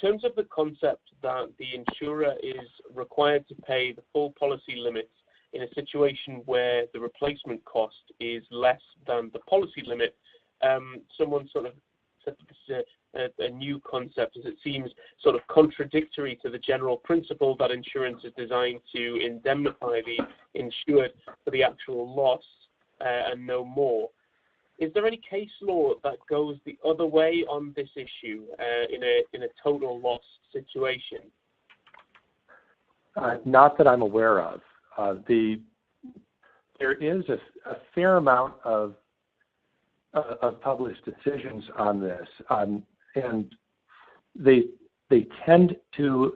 terms of the concept that the insurer is required to pay the full policy limits in a situation where the replacement cost is less than the policy limit, someone sort of said this is a new concept, as it seems sort of contradictory to the general principle that insurance is designed to indemnify the insured for the actual loss and no more. Is there any case law that goes the other way on this issue in a total loss situation? Not that I'm aware of. There is a fair amount of published decisions on this, and they tend to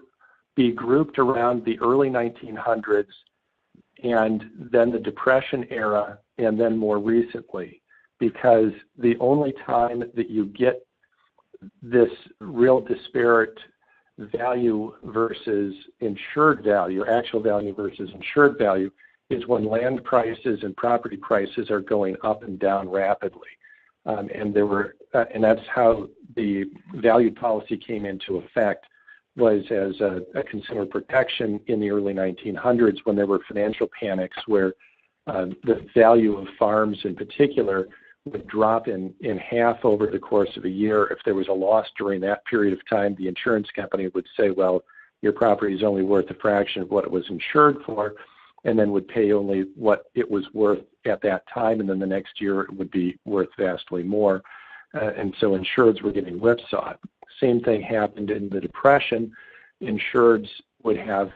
be grouped around the early 1900s and then the Depression era and then more recently, because the only time that you get this real disparate value versus insured value, actual value versus insured value, is when land prices and property prices are going up and down rapidly. And that's how the value policy came into effect, was as a consumer protection in the early 1900s when there were financial panics where the value of farms in particular would drop in half over the course of a year. If there was a loss during that period of time, the insurance company would say, well, your property is only worth a fraction of what it was insured for, and then would pay only what it was worth at that time, and then the next year it would be worth vastly more. And so insureds were getting whipsawed. Same thing happened in the Depression. Insureds would have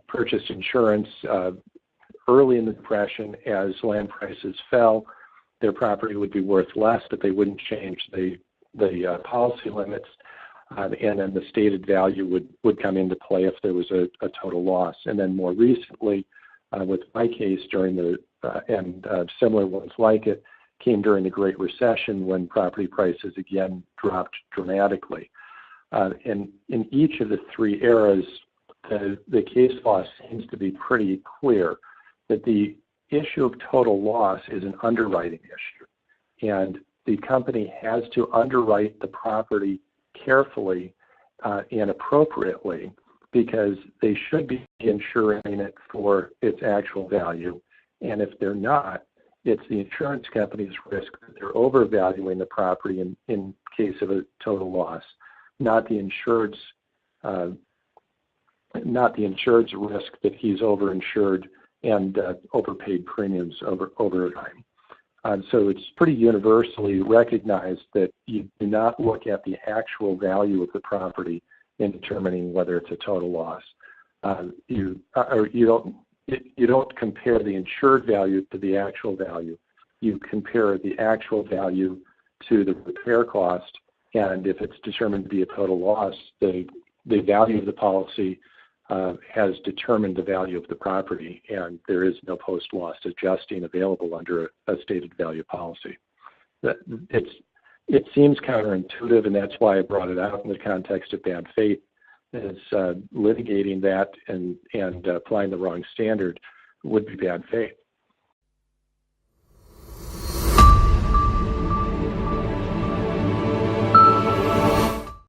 purchased insurance early in the Depression. As land prices fell, their property would be worth less, but they wouldn't change the policy limits, and then the stated value would come into play if there was a total loss. And then more recently, with my case during and similar ones like it, came during the Great Recession when property prices again dropped dramatically. And in each of the three eras, the case law seems to be pretty clear that the issue of total loss is an underwriting issue, and the company has to underwrite the property carefully and appropriately, because they should be insuring it for its actual value, and if they're not, it's the insurance company's risk that they're overvaluing the property in case of a total loss, not the insured's risk that he's overinsured and overpaid premiums over time. So it's pretty universally recognized that you do not look at the actual value of the property in determining whether it's a total loss. You don't compare the insured value to the actual value. You compare the actual value to the repair cost, and if it's determined to be a total loss, the value of the policy has determined the value of the property, and there is no post-loss adjusting available under a stated value policy. It seems counterintuitive, and that's why I brought it out in the context of bad faith, is litigating that and applying the wrong standard would be bad faith.